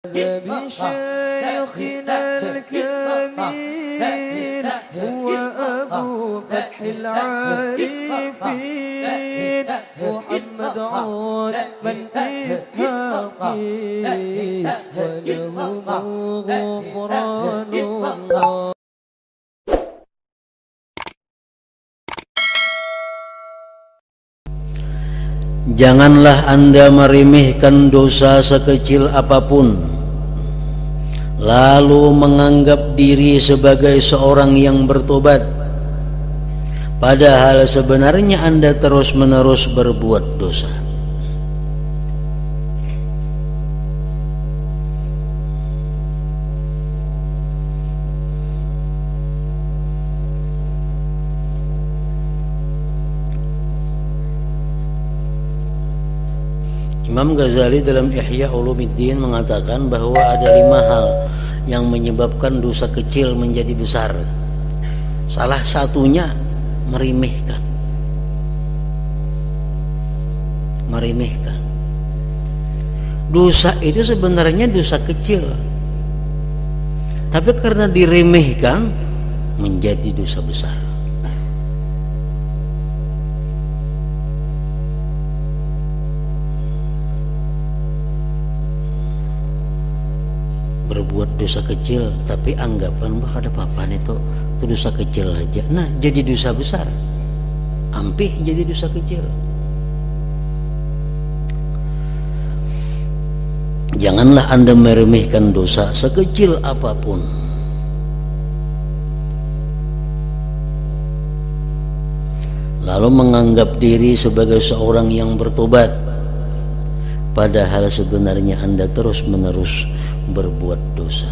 بشيخنا الكميل هو أبو فتح العارفين محمد عثمان إسحاقي وله غفران الله. Janganlah Anda meremehkan dosa sekecil apapun, lalu menganggap diri sebagai seorang yang bertobat, padahal sebenarnya Anda terus-menerus berbuat dosa. Imam Ghazali dalam Ihya Ulumuddin mengatakan bahwa ada 5 hal yang menyebabkan dosa kecil menjadi besar. Salah satunya meremehkan. Dosa itu sebenarnya dosa kecil, tapi karena diremehkan menjadi dosa besar. Berbuat dosa kecil tapi anggapan bah ada apa-apaan itu dosa kecil aja, nah jadi dosa besar, ampih jadi dosa kecil. Janganlah Anda meremehkan dosa sekecil apapun, lalu menganggap diri sebagai seorang yang bertobat, padahal sebenarnya Anda terus-menerus berbuat dosa.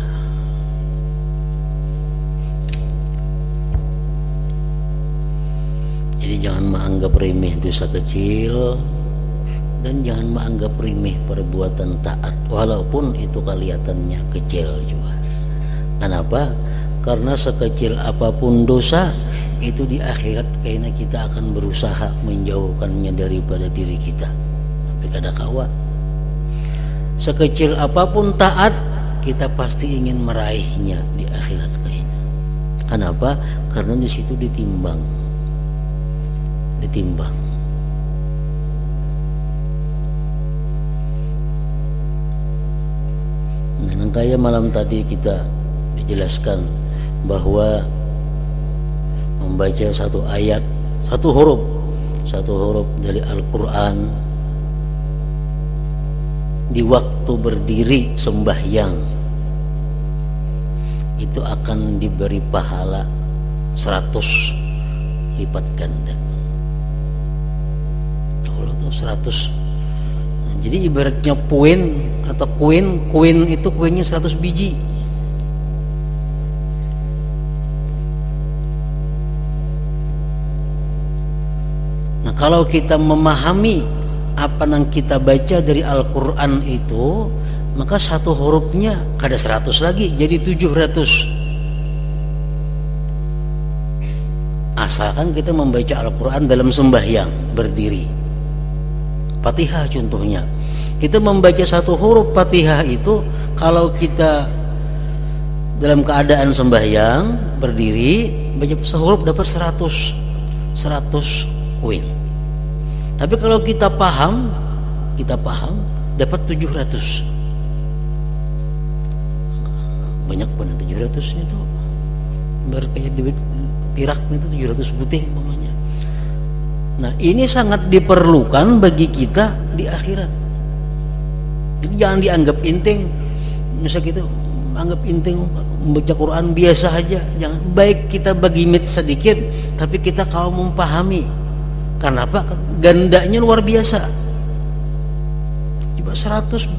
Jadi jangan menganggap remeh dosa kecil, dan jangan menganggap remeh perbuatan taat walaupun itu kelihatannya kecil juga. Kenapa? Karena sekecil apapun dosa itu di akhirat kayaknya kita akan berusaha menjauhkannya daripada diri kita, tapi kada kawa. Sekecil apapun taat, kita pasti ingin meraihnya di akhirat kayaknya. Kenapa? Karena di situ ditimbang. Nah, kayak malam tadi kita dijelaskan bahwa membaca satu ayat, satu huruf dari Al-Quran di waktu berdiri sembahyang itu akan diberi pahala 100 lipat ganda. Kalau itu 100, jadi ibaratnya poin atau koin itu koinnya 100 biji. Nah, kalau kita memahami apa yang kita baca dari Al-Quran itu, maka satu hurufnya kada 100 lagi, jadi 700. Asalkan kita membaca Al-Quran dalam sembahyang berdiri. Fatihah contohnya, kita membaca satu huruf Fatihah itu, kalau kita dalam keadaan sembahyang berdiri baca sehuruf dapat 100 koin. Tapi kalau kita paham dapat 700. Banyak banget 700 itu. Kayak duit pirak itu 700 putih umpamanya. Nah, ini sangat diperlukan bagi kita di akhirat. Jadi jangan dianggap enteng. Misal kita anggap enteng membaca Quran biasa aja. Jangan, baik kita bagimit sedikit, tapi kita kalau memahami. Kenapa? Gandanya luar biasa. Coba 100,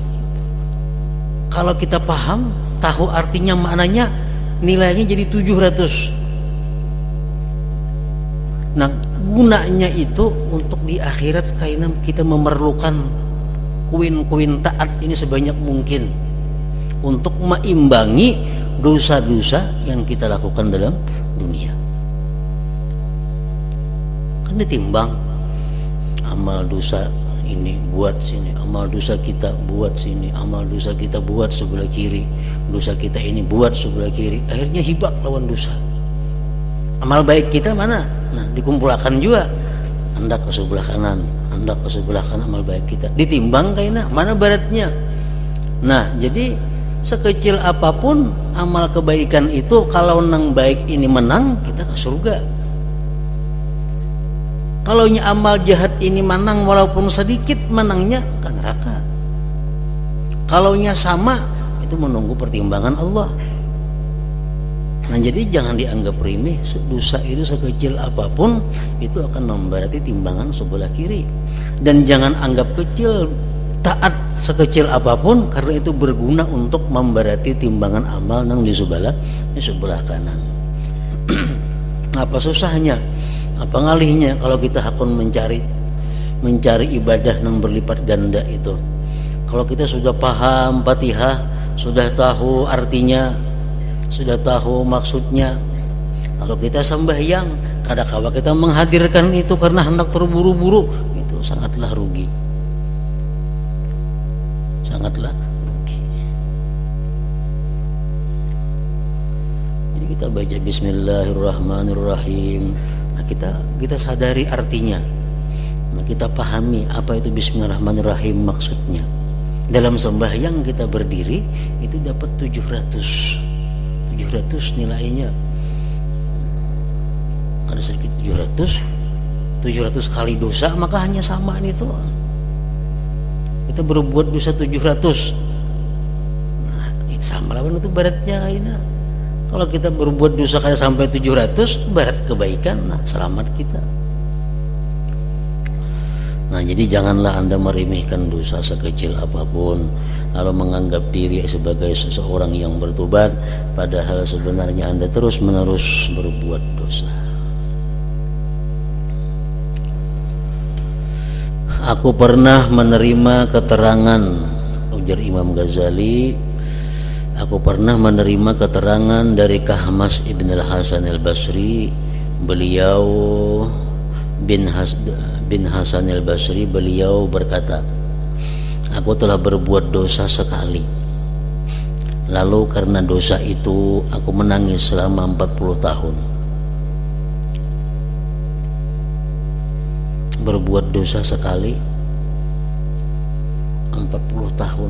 kalau kita paham, tahu artinya, maknanya, nilainya jadi 700. Nah, gunanya itu untuk di akhirat karena kita memerlukan koin-koin taat ini sebanyak mungkin untuk meimbangi dosa-dosa yang kita lakukan dalam dunia. Kan ditimbang amal dosa ini buat sini, amal dosa kita buat sini, amal dosa kita buat sebelah kiri, dosa kita ini buat sebelah kiri, akhirnya hibak lawan dosa. Amal baik kita mana? Nah, dikumpulkan juga, hendak ke sebelah kanan, hendak ke sebelah kanan amal baik kita, ditimbang kayaknya mana beratnya. Nah, jadi sekecil apapun amal kebaikan itu, kalau nang baik ini menang, kita ke surga. Kalau amal jahat ini menang walaupun sedikit, menangnya ke neraka. Kalau sama, itu menunggu pertimbangan Allah. Nah, jadi jangan dianggap remeh, dosa itu sekecil apapun itu akan memberati timbangan sebelah kiri. Dan jangan anggap kecil taat sekecil apapun, karena itu berguna untuk memberati timbangan amal nang di sebelah kanan. Apa susahnya? Apa ngalihnya kalau kita hakun mencari ibadah nang berlipat ganda itu? Kalau kita sudah paham Fatihah, sudah tahu artinya, sudah tahu maksudnya, kalau kita sembahyang kadang-kala kita menghadirkan itu karena hendak terburu-buru, itu sangatlah rugi. Sangatlah rugi. Jadi kita baca Bismillahirrahmanirrahim. Nah, kita sadari artinya. Nah, kita pahami apa itu Bismillahirrahmanirrahim maksudnya. Dalam sembahyang kita berdiri itu dapat 700 nilainya. Ada sedikit 700 kali dosa, maka hanya sama itu. Kita berbuat dosa 700. Nah, itu sama lawan itu beratnya kayaknya. Kalau kita berbuat dosa kayak sampai 700, berat kebaikan, nah selamat kita. Nah, jadi janganlah Anda meremehkan dosa sekecil apapun, lalu menganggap diri sebagai seseorang yang bertobat, padahal sebenarnya Anda terus-menerus berbuat dosa. Aku pernah menerima keterangan, ujar Imam Ghazali, aku pernah menerima keterangan dari Kahmas Ibn al-Hasan al-Basri. Beliau bin Hasan al-Basri, beliau berkata, aku telah berbuat dosa sekali, lalu karena dosa itu aku menangis selama 40 tahun. Berbuat dosa sekali 40 tahun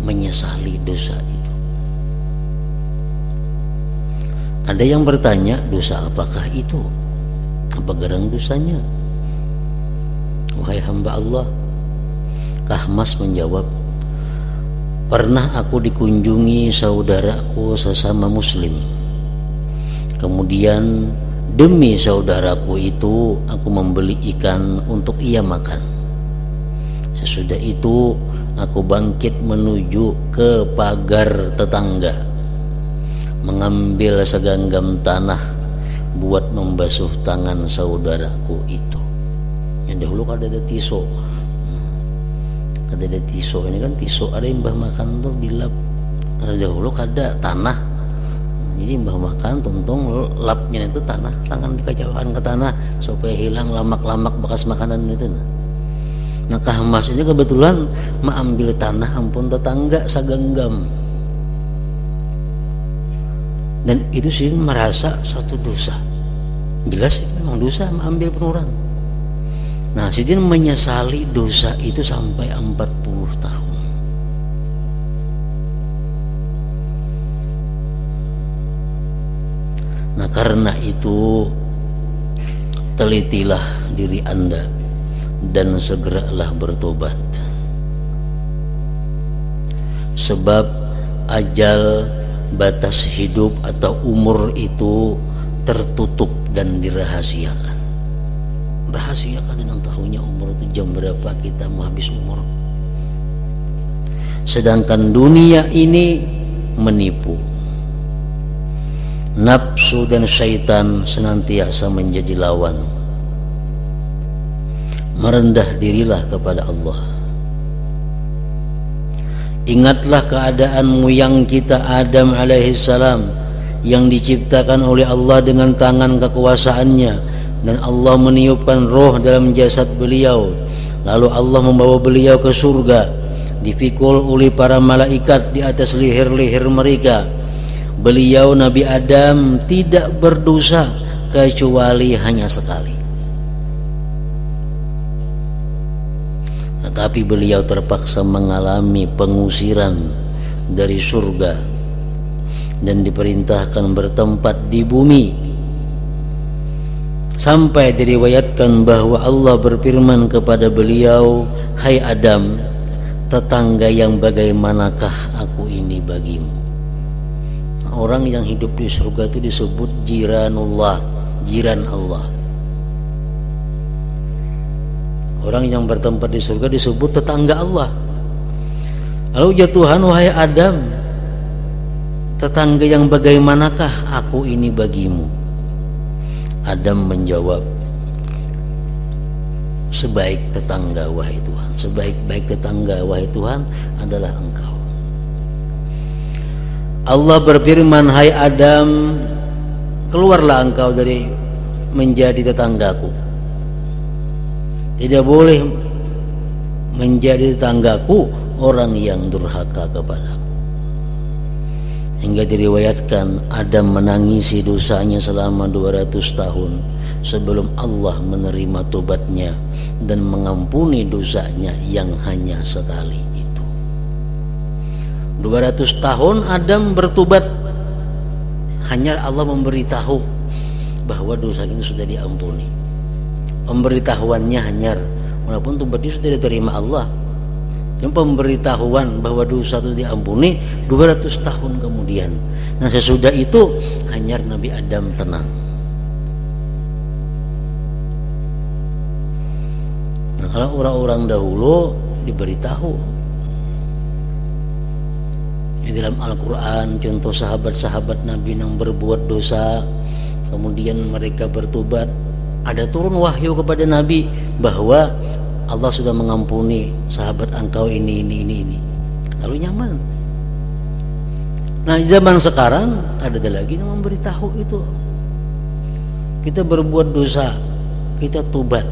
menyesali dosa itu. Ada yang bertanya, dosa apakah itu? Apa gerang dosanya? Wahai hamba Allah, Kahmas menjawab, pernah aku dikunjungi saudaraku sesama muslim. Kemudian demi saudaraku itu aku membeli ikan untuk ia makan. Sesudah itu aku bangkit menuju ke pagar tetangga, mengambil segenggam tanah buat membasuh tangan saudaraku itu. Yang dahulu kan ada tisu, ini kan tisu ada yang mbah makan tuh dilap. Dahulu ada tanah, jadi mbah makan tuntung lapnya itu tanah, tangan dikacaukan ke tanah supaya hilang lamak-lamak bekas makanan itu. Nah, Kahmas ini kebetulan mengambil tanah ampun tetangga sagenggam, dan itu sih merasa satu dosa. Jelas itu memang dosa mengambil penurang. Nah, Sidin menyesali dosa itu sampai 40 tahun. Nah, karena itu telitilah diri Anda dan segeralah bertobat. Sebab ajal, batas hidup atau umur itu tertutup dan dirahasiakan. Rahasiakan dengan tahunya umur itu jam berapa kita mau habis umur. Sedangkan dunia ini menipu. Nafsu dan syaitan senantiasa menjadi lawan. Merendah dirilah kepada Allah. Ingatlah keadaanmu yang kita Adam alaihissalam, yang diciptakan oleh Allah dengan tangan kekuasaannya, dan Allah meniupkan roh dalam jasad beliau, Lalu Allah membawa beliau ke surga, dipikul oleh para malaikat di atas leher-leher mereka. Beliau Nabi Adam tidak berdosa kecuali hanya sekali. Tetapi beliau terpaksa mengalami pengusiran dari surga dan diperintahkan bertempat di bumi. Sampai diriwayatkan bahwa Allah berfirman kepada beliau, "Hai Adam, tetangga yang bagaimanakah aku ini bagimu?" Orang yang hidup di surga itu disebut jiranullah, jiran Allah. Orang yang bertempat di surga disebut tetangga Allah. Lalu ya Tuhan, wahai Adam, tetangga yang bagaimanakah aku ini bagimu? Adam menjawab, sebaik tetangga wahai Tuhan, sebaik-baik tetangga wahai Tuhan adalah Engkau. Allah berfirman, "Hai Adam, keluarlah engkau dari menjadi tetanggaku. Tidak boleh menjadi tetanggaku orang yang durhaka kepadaku." Hingga diriwayatkan Adam menangisi dosanya selama 200 tahun sebelum Allah menerima tobatnya dan mengampuni dosanya yang hanya sekali itu. 200 tahun Adam bertobat, hanya Allah memberitahu bahwa dosa itu sudah diampuni. Pemberitahuannya hanya, walaupun tobatnya sudah diterima Allah, dan pemberitahuan bahwa dosa itu diampuni 200 tahun kemudian. Nah sesudah itu hanya Nabi Adam tenang. Nah kalau orang-orang dahulu diberitahu dalam Al-Quran, contoh sahabat-sahabat Nabi yang berbuat dosa kemudian mereka bertobat, ada turun wahyu kepada Nabi bahwa Allah sudah mengampuni sahabat engkau ini. Lalu nyaman. Nah zaman sekarang ada lagi yang memberitahu itu. Kita berbuat dosa, kita tobat,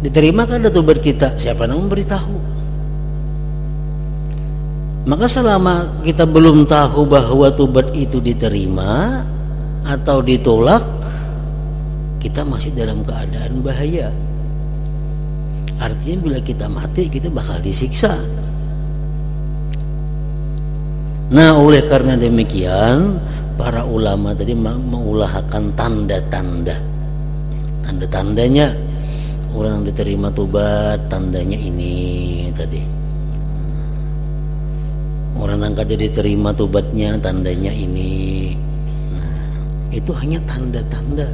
diterima kan ada tobat kita? Siapa yang memberitahu? Maka selama kita belum tahu bahwa tobat itu diterima atau ditolak, kita masih dalam keadaan bahaya. Artinya bila kita mati, kita bakal disiksa. Nah oleh karena demikian, para ulama tadi mengulahkan tanda-tanda. Tanda-tandanya orang yang diterima tobat, tandanya ini tadi. Orang yang kada diterima tobatnya, tandanya ini. Nah, itu hanya tanda-tanda.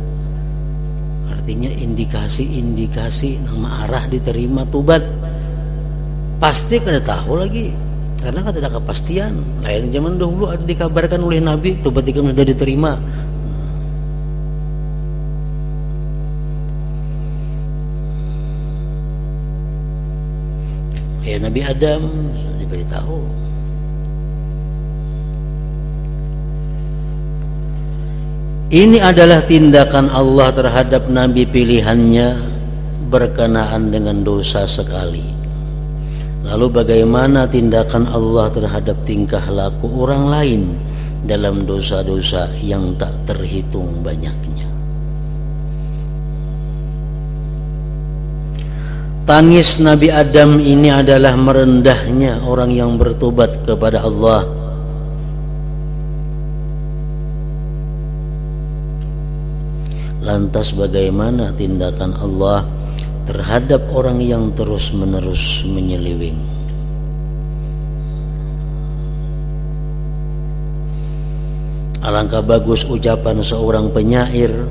Artinya indikasi-indikasi nama arah diterima tobat. Pasti kada tahu lagi, karena kada ada kepastian. Lain zaman dahulu ada dikabarkan oleh Nabi tobat itu sudah diterima. Ya Nabi Adam sudah diberitahu. Ini adalah tindakan Allah terhadap Nabi pilihannya berkenaan dengan dosa sekali. Lalu bagaimana tindakan Allah terhadap tingkah laku orang lain dalam dosa-dosa yang tak terhitung banyaknya? Tangis Nabi Adam ini adalah merendahnya orang yang bertobat kepada Allah. Lantas bagaimana tindakan Allah terhadap orang yang terus-menerus menyeliwing? Alangkah bagus ucapan seorang penyair,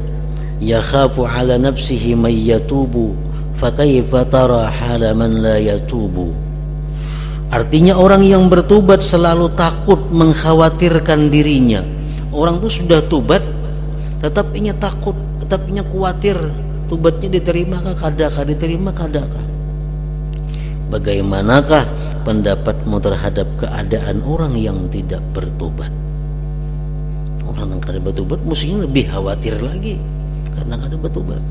yakhafu ala nafsihi may yatubu fakaifa tara hala man la yatubu. Artinya orang yang bertobat selalu takut mengkhawatirkan dirinya. Orang itu sudah tobat tetapi nya takut, tetapi nya khawatir tobatnya diterima kah diterima kadakah. Bagaimanakah pendapatmu terhadap keadaan orang yang tidak bertobat? Orang yang kada bertobat mestinya lebih khawatir lagi karena kada bertobat.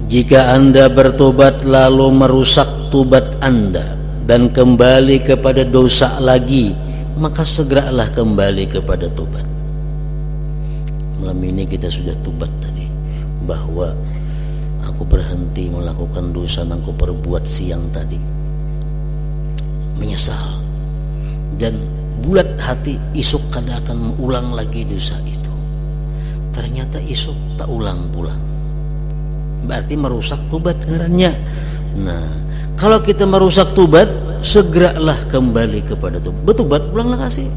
Jika Anda bertobat lalu merusak tobat Anda dan kembali kepada dosa lagi, maka segeralah kembali kepada tobat. Malam ini kita sudah tobat tadi, bahwa aku berhenti melakukan dosa yang aku perbuat siang tadi, menyesal, dan bulat hati isuk kada akan mengulang lagi dosa itu. Ternyata isuk tak ulang pulang, berarti merusak tobat ngarannya. Nah, kalau kita merusak tobat, segeralah kembali kepada tobat. Bertobat pulanglah kasih.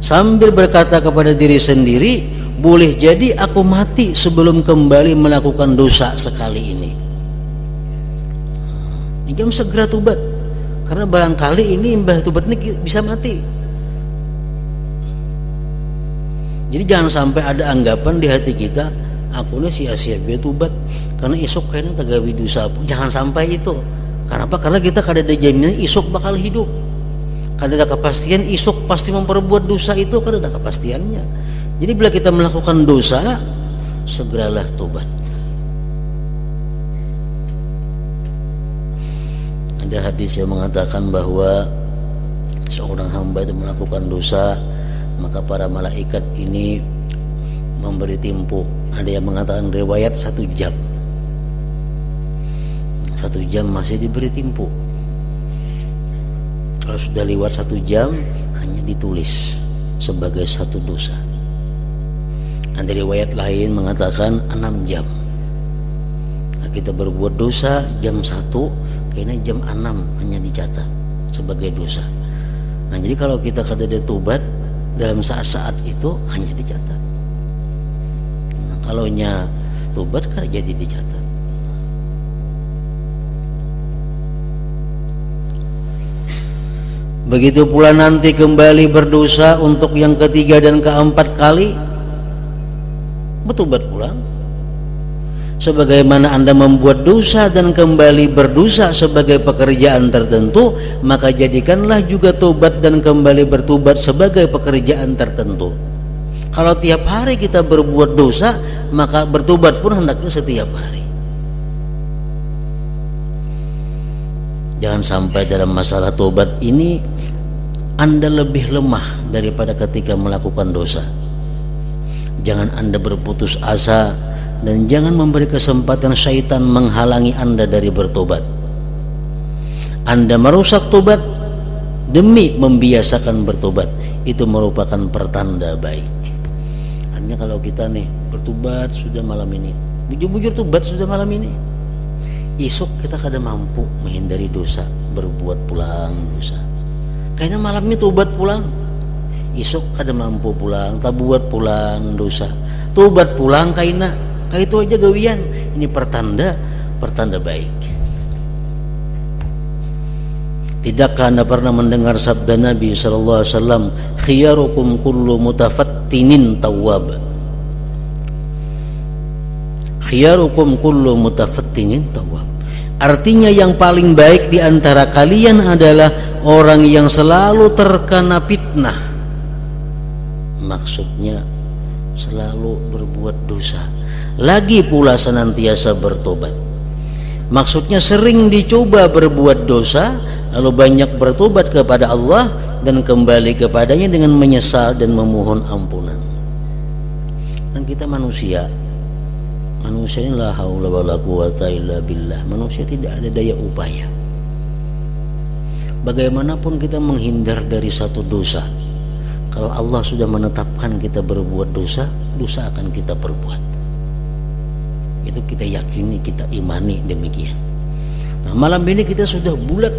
Sambil berkata kepada diri sendiri, boleh jadi aku mati sebelum kembali melakukan dosa sekali ini. Jam segera tobat, karena barangkali ini mbah tobat ini bisa mati. Jadi jangan sampai ada anggapan di hati kita, aku ini sia-sia biar tobat karena isuk kayaknya tagawi dosa. Jangan sampai itu. Kenapa? Karena kita kada ada jaminan isuk bakal hidup. Kada ada kepastian isuk pasti memperbuat dosa itu, kada ada kepastiannya. Jadi bila kita melakukan dosa, segeralah tobat. Ada hadis yang mengatakan bahwa seorang hamba itu melakukan dosa, maka para malaikat ini memberi tempo. Ada yang mengatakan riwayat 1 jam. 1 jam masih diberi tempo. Kalau sudah lewat 1 jam, hanya ditulis sebagai satu dosa. Ada riwayat lain mengatakan 6 jam. Nah, kita berbuat dosa jam 1, kayaknya jam 6 hanya dicatat sebagai dosa. Nah, jadi kalau kita kada ada tobat dalam saat-saat itu, hanya dicatat. Nah, kalau nya tobat kan jadi dicatat. Begitu pula nanti kembali berdosa untuk yang ketiga dan keempat kali, bertobat pulang. Sebagaimana Anda membuat dosa dan kembali berdosa sebagai pekerjaan tertentu, maka jadikanlah juga tobat dan kembali bertobat sebagai pekerjaan tertentu. Kalau tiap hari kita berbuat dosa, maka bertobat pun hendaknya setiap hari. Jangan sampai dalam masalah tobat ini Anda lebih lemah daripada ketika melakukan dosa. Jangan Anda berputus asa, dan jangan memberi kesempatan syaitan menghalangi Anda dari bertobat. Anda merusak tobat demi membiasakan bertobat, itu merupakan pertanda baik. Artinya kalau kita nih bertobat sudah malam ini, bujur-bujur tobat sudah malam ini, esok kita kada mampu menghindari dosa, berbuat pulang dosa. Kayaknya malam ini tobat pulang, esok kada mampu pulang, tak buat pulang dosa. Tobat pulang kayaknya, kayak itu aja gawian. Ini pertanda baik. Tidakkah Anda pernah mendengar sabda Nabi sallallahu alaihi wasallam, khiyarukum kullu mutafattinin tawwab. Khiyarukum kullu mutafattinin tawwab. Artinya yang paling baik di antara kalian adalah orang yang selalu terkena fitnah. Maksudnya selalu berbuat dosa, lagi pula senantiasa bertobat. Maksudnya sering dicoba berbuat dosa, lalu banyak bertobat kepada Allah dan kembali kepadanya dengan menyesal dan memohon ampunan. Dan kita manusia ini la haula wala quwata illa billah. Manusia tidak ada daya upaya. Bagaimanapun kita menghindar dari satu dosa, kalau Allah sudah menetapkan kita berbuat dosa, dosa akan kita perbuat. Itu kita yakini, kita imani demikian. Nah, malam ini kita sudah bulat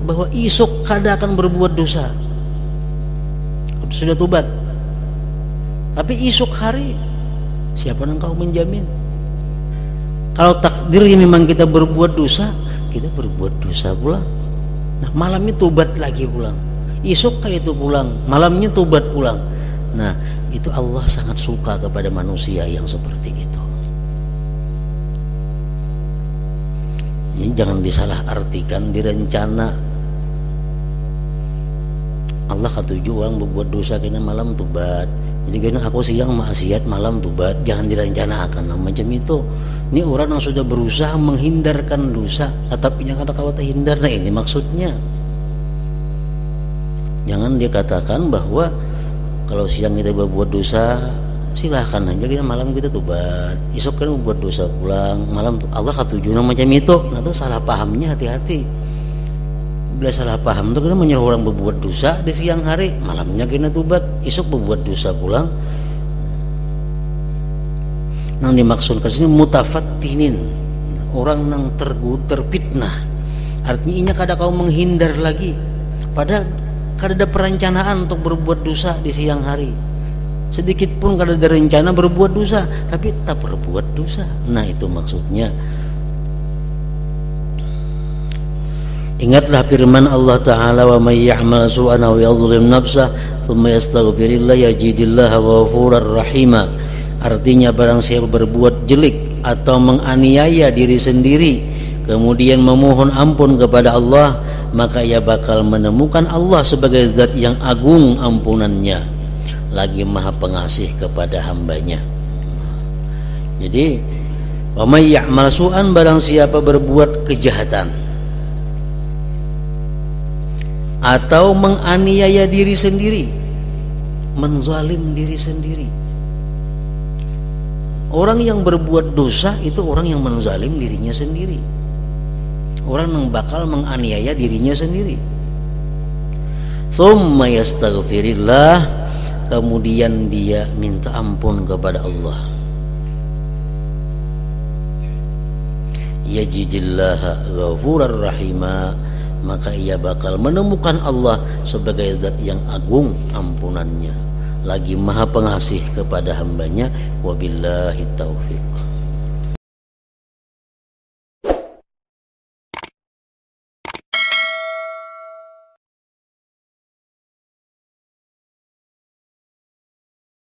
bahwa esok kada akan berbuat dosa. Sudah tobat. Tapi esok hari siapa yang kau menjamin? Kalau takdirnya memang kita berbuat dosa, kita berbuat dosa pulang. Nah, malamnya tobat lagi pulang. Esok kayak itu pulang, malamnya tobat pulang. Nah, itu Allah sangat suka kepada manusia yang seperti itu. Ini jangan disalah artikan, direncana. Allah katuju orang berbuat dosa kena malam tobat, Jadi karena aku siang maksiat, malam tobat, jangan direncanakan. Nah, macam itu. Ini orang yang sudah berusaha menghindarkan dosa, tapi jangan ada kawat hindar. Nah ini maksudnya. Jangan dia katakan bahwa kalau siang kita berbuat dosa, silahkan aja, kita malam kita tobat, esok kan membuat dosa pulang, malam Allah katujuan macam itu. Nah itu salah pahamnya, hati-hati. Bila salah paham itu kita menyuruh orang berbuat dosa di siang hari, malamnya kita tobat, esok berbuat dosa pulang. Yang dimaksudkan sini mutafattinin, orang yang terfitnah. Artinya ini kada kau menghindar lagi, pada kada ada perencanaan untuk berbuat dosa di siang hari. Sedikit pun kada ada rencana berbuat dosa, tapi tak berbuat dosa. Nah itu maksudnya. Ingatlah firman Allah Ta'ala, wa may ya'mal su'an aw yadhlim nafsah thumma yastaghfirillah yajidillaha ghafurar rahima. Artinya barang siapa berbuat jelek atau menganiaya diri sendiri kemudian memohon ampun kepada Allah, maka ia bakal menemukan Allah sebagai zat yang agung ampunannya, lagi maha pengasih kepada hambanya. Jadi wa may ya'mal su'an, barang siapa berbuat kejahatan atau menganiaya diri sendiri, menzalim diri sendiri. Orang yang berbuat dosa itu orang yang menzalim dirinya sendiri, orang yang bakal menganiaya dirinya sendiri. Tsumma yastaghfirillah, kemudian dia minta ampun kepada Allah, yajidillaha ghafurar rahima, maka ia bakal menemukan Allah sebagai zat yang agung ampunannya, lagi maha pengasih kepada hambanya. Wabillahi taufiq.